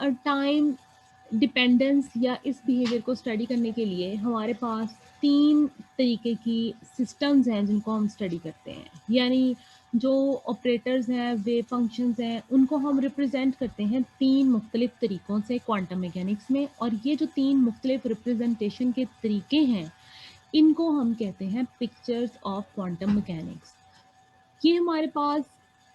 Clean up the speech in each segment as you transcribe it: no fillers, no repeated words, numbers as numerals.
Time dependence या इस behaviour को स्टडी करने के लिए हमारे पास 3 तरीके की सिस्टम्स हैं जिनको हम स्टडी करते हैं। यानी जो ऑपरेटर्स हैं, वेव फंक्शंस हैं, उनको हम रिप्रेजेंट करते हैं 3 मुख्तलिफ तरीकों से क्वांटम मैकेनिक्स में, और ये जो 3 मुख्तलिफ रिप्रेजेंटेशन के तरीके हैं, इनको हम कहते हैं पिक्चर्स ऑफ क्वांटम मैकेनिक्स। ये हमारे पास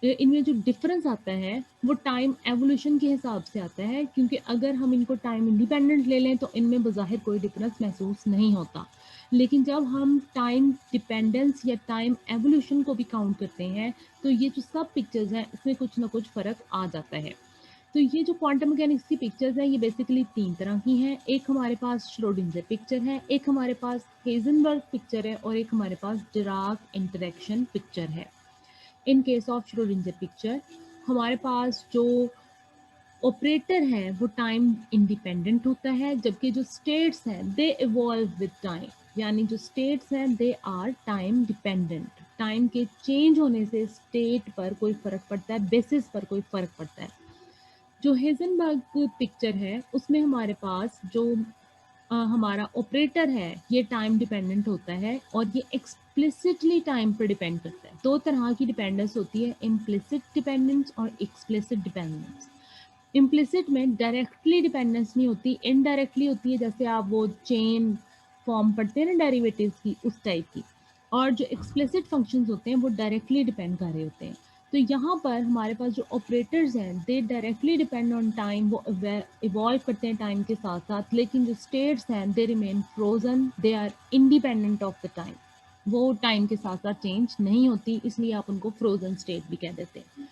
इनमें जो डिफरेंस आता है वो टाइम एवोल्यूशन के हिसाब से आता है, क्योंकि अगर हम इनको टाइम इंडिपेंडेंट ले लें तो इनमें बज़ाहिर कोई डिफरेंस महसूस नहीं होता। लेकिन जब हम टाइम डिपेंडेंस या टाइम एवोल्यूशन को भी काउंट करते हैं तो ये जो सब पिक्चर्स हैं इसमें कुछ ना कुछ फ़र्क आ जाता है। तो ये जो क्वांटम मैकेनिक्स की पिक्चर्स हैं ये बेसिकली 3 तरह की हैं। एक हमारे पास श्रोडिंगर पिक्चर है, एक हमारे पास हेज़नबर्ग पिक्चर है और एक हमारे पास डिराक इंटरैक्शन पिक्चर है। In case of Schrodinger picture हमारे पास जो ऑपरेटर है वो टाइम इंडिपेंडेंट होता है, जबकि जो स्टेट्स हैं दे इवॉल्व विद टाइम। यानी जो स्टेट्स हैं they are time dependent. Time के चेंज होने से स्टेट पर कोई फ़र्क पड़ता है, बेसिस पर कोई फ़र्क पड़ता है। जो हेज़नबर्ग पिक्चर है उसमें हमारे पास जो हमारा ऑपरेटर है ये टाइम डिपेंडेंट होता है और ये एक्सप्लिसिटली टाइम पर डिपेंड करता है। 2 तरह की डिपेंडेंस होती है, इम्प्लिसिट डिपेंडेंस और एक्सप्लिसिट डिपेंडेंस। इम्प्लिसिट में डायरेक्टली डिपेंडेंस नहीं होती, इनडायरेक्टली होती है, जैसे आप वो चेन फॉर्म पढ़ते हैं ना डेरिवेटिव्स की, उस टाइप की। और जो एक्सप्लिसिट फंक्शंस होते हैं वो डायरेक्टली डिपेंड कर रहे होते हैं। तो यहाँ पर हमारे पास जो ऑपरेटर्स हैं दे डायरेक्टली डिपेंड ऑन टाइम, वो इवॉल्व करते हैं टाइम के साथ साथ, लेकिन जो स्टेट्स हैं they remain frozen, they are independent of the time. वो टाइम के साथ साथ चेंज नहीं होती, इसलिए आप उनको फ्रोजन स्टेट भी कह देते हैं।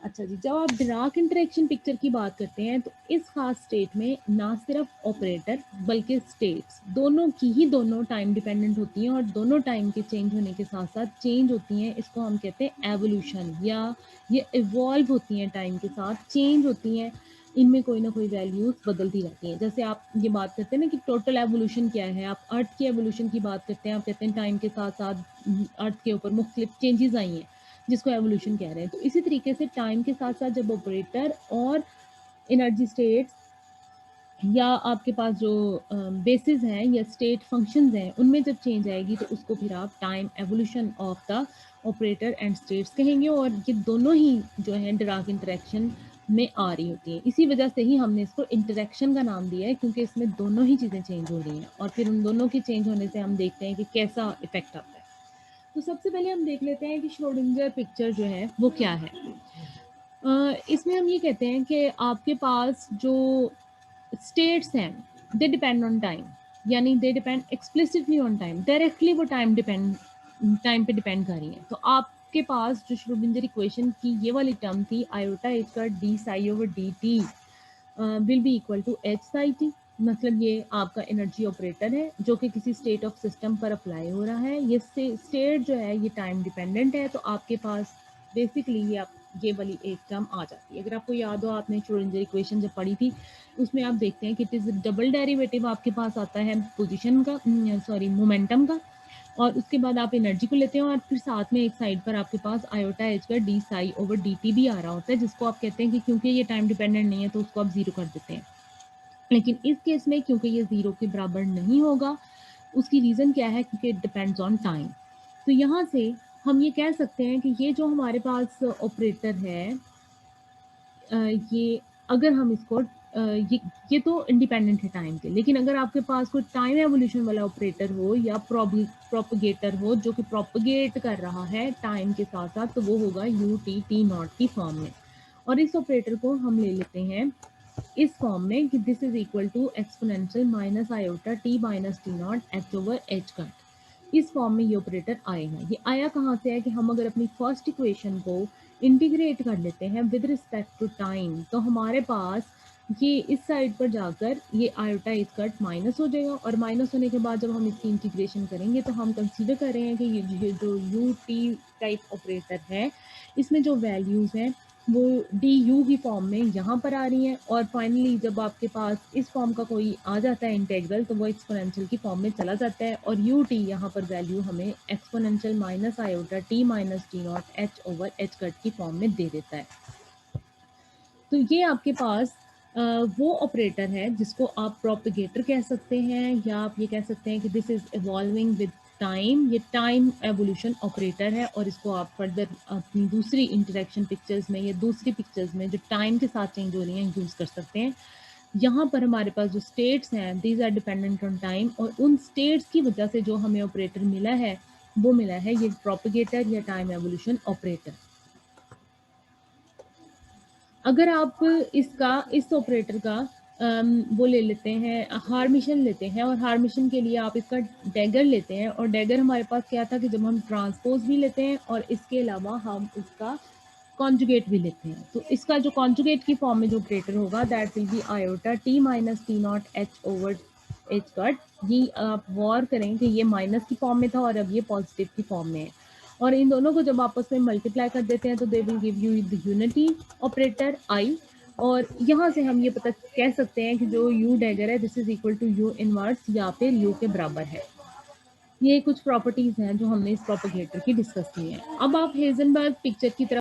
अच्छा जी, जब आप डिराक इंटरेक्शन पिक्चर की बात करते हैं तो इस खास स्टेट में ना सिर्फ ऑपरेटर बल्कि स्टेट्स दोनों की ही दोनों टाइम डिपेंडेंट होती हैं और दोनों टाइम के चेंज होने के साथ साथ चेंज होती हैं। इसको हम कहते हैं एवोल्यूशन, या ये इवॉल्व होती हैं टाइम के साथ, चेंज होती हैं। इनमें कोई ना कोई वैल्यूज बदलती रहती हैं। जैसे आप ये बात करते हैं ना कि टोटल एवोल्यूशन क्या है, आप अर्थ की एवोल्यूशन की बात करते हैं, आप कहते हैं टाइम के साथ साथ अर्थ के ऊपर मुख्तलिफ चेंजेस आई हैं जिसको एवोल्यूशन कह रहे हैं। तो इसी तरीके से टाइम के साथ साथ जब ऑपरेटर और एनर्जी स्टेट्स या आपके पास जो बेसिस हैं या स्टेट फंक्शंस हैं उनमें जब चेंज आएगी तो उसको फिर आप time evolution of the operator and states कहेंगे, और ये दोनों ही जो है डिराक इंटरेक्शन में आ रही होती हैं। इसी वजह से ही हमने इसको इंटरेक्शन का नाम दिया है, क्योंकि इसमें दोनों ही चीज़ें चेंज हो रही हैं और फिर उन दोनों के चेंज होने से हम देखते हैं कि कैसा इफेक्ट आता है। तो सबसे पहले हम देख लेते हैं कि श्रोडिंगर पिक्चर जो है वो क्या है। इसमें हम ये कहते हैं कि आपके पास जो स्टेट्स हैं दे डिपेंड ऑन टाइम, यानी they depend explicitly on time, directly वो टाइम पे डिपेंड कर रही हैं। तो आपके पास जो श्रोडिंगर इक्वेशन की ये वाली टर्म थी आयोटा एच का D psi over D T will be equal to H psi T. मतलब ये आपका एनर्जी ऑपरेटर है जो कि किसी स्टेट ऑफ सिस्टम पर अप्लाई हो रहा है। ये स्टेट जो है ये टाइम डिपेंडेंट है, तो आपके पास बेसिकली ये वाली एक टर्म आ जाती है। अगर आपको याद हो आपने श्रोडिंगर इक्वेशन जब पढ़ी थी उसमें आप देखते हैं कि इट इज़ डबल डेरिवेटिव आपके पास आता है पोजीशन का, सॉरी मोमेंटम का, और उसके बाद आप एनर्जी को लेते हैं और फिर साथ में एक साइड पर आपके पास आयोटा एच का D psi over D T भी आ रहा होता है, जिसको आप कहते हैं कि क्योंकि ये टाइम डिपेंडेंट नहीं है तो उसको आप ज़ीरो कर देते हैं। लेकिन इस केस में क्योंकि ये ज़ीरो के बराबर नहीं होगा, उसकी रीज़न क्या है, क्योंकि इट डिपेंड्स ऑन टाइम। तो यहाँ से हम ये कह सकते हैं कि ये जो हमारे पास ऑपरेटर है, ये अगर हम इसको ये तो इंडिपेंडेंट है टाइम के, लेकिन अगर आपके पास कोई टाइम एवोल्यूशन वाला ऑपरेटर हो या प्रोपगेटर हो जो कि प्रोपगेट कर रहा है टाइम के साथ साथ, तो वो होगा यू टी टी नॉट की फॉर्म में। और इस ऑपरेटर को हम ले लेते हैं इस फॉर्म में कि this is equal to exponential minus iota T minus T naught H over H cut. इस फॉर्म में ये ऑपरेटर आएगा। ये आया कहाँ से है कि हम अगर अपनी फर्स्ट इक्वेशन को इंटीग्रेट कर लेते हैं विद रिस्पेक्ट टू टाइम, तो हमारे पास ये इस साइड पर जाकर ये आयोटा इस कट माइनस हो जाएगा, और माइनस होने के बाद जब हम इसकी इंटीग्रेशन करेंगे तो हम कंसीडर कर रहे हैं कि ये जो यू टी टाइप ऑपरेटर है इसमें जो वैल्यूज़ हैं वो डी यू की फॉर्म में यहाँ पर आ रही हैं, और फाइनली जब आपके पास इस फॉर्म का कोई आ जाता है इंटेग्रल तो वो एक्सपोनेंशियल की फॉर्म में चला जाता है, और यू टी यहाँ पर वैल्यू हमें exponential minus iota T minus T naught H over H cut की फॉर्म में दे देता है। तो ये आपके पास वो ऑपरेटर है जिसको आप प्रोपेगेटर कह सकते हैं, या आप ये कह सकते हैं कि this is evolving with time. ये टाइम एवोल्यूशन ऑपरेटर है, और इसको आप फर्दर अपनी दूसरी इंटरैक्शन पिक्चर्स में या दूसरी पिक्चर्स में जो टाइम के साथ चेंज हो रही हैं यूज़ कर सकते हैं। यहाँ पर हमारे पास जो स्टेट्स हैं, these are dependent on time, और उन स्टेट्स की वजह से जो हमें ऑपरेटर मिला है, वो मिला है ये प्रोपेगेटर या टाइम एवोल्यूशन ऑपरेटर। अगर आप इस ऑपरेटर का वो ले लेते हैं, हार्मिशन लेते हैं, और हार्मिशन के लिए आप इसका डैगर लेते हैं, और डैगर हमारे पास क्या था कि जब हम ट्रांसपोज भी लेते हैं और इसके अलावा हम इसका कॉन्जुगेट भी लेते हैं, तो इसका जो कॉन्जुगेट की फॉर्म में जो ऑपरेटर होगा that will be iota T minus T naught H over H cut. ये आप गौर करें कि ये माइनस की फॉर्म में था और अब ये पॉजिटिव की फॉर्म में है, और इन दोनों को जब आपस में मल्टीप्लाई कर देते हैं तो they will give you the unity operator I. और यहाँ से हम ये पता कह सकते हैं कि जो यू डैगर है this is equal to U inverse या फिर यू के बराबर है। ये कुछ प्रॉपर्टीज हैं जो हमने इस प्रोपेगेटर की डिस्कस की है। अब आप हेजनबर्ग पिक्चर की तरफ